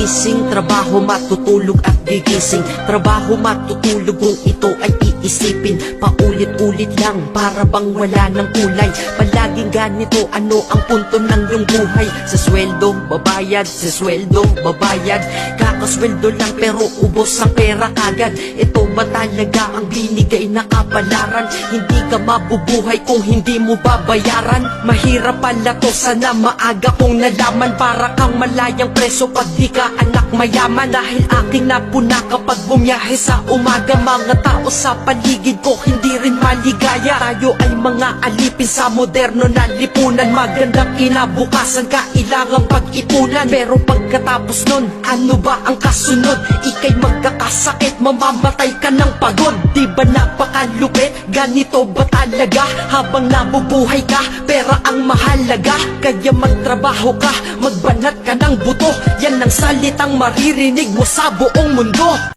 gigising, trabaho, matutulog at gigising. Trabaho, matutulog kung ito ay iisipin. Paulit-ulit lang, para bang wala ng kulay. Palaging ganito, ano ang punto ng iyong buhay? Sa sweldo, babayad, sa sweldo, babayad. Kakasweldo lang pero ubos ang pera kagad. Ito ba talaga ang binigay na kapalaran? Hindi ka mabubuhay kung hindi mo babayaran. Mahirap pala to, sana maaga kong nalaman. Para kang malayang preso pag di ka anak mayaman. Dahil aking napuna kapag bumiyahe sa umaga. Mga tao sa paligid ko hindi rin maligaya. Tayo ay mga alipin sa moderno na lipunan. Magandang kinabukasan kailangang pag-ipunan. Pero pagkatapos nun, ano ba ang kasunod? Ika'y magkakasakit, mamamatay ka ng pagod. Di ba napakalupit? Ganito ba talaga? Habang nabubuhay ka, pera ang mahalaga. Kaya magtrabaho ka, magbanat ka ng buto. Yan ang salitang maririnig mo sa buong mundo.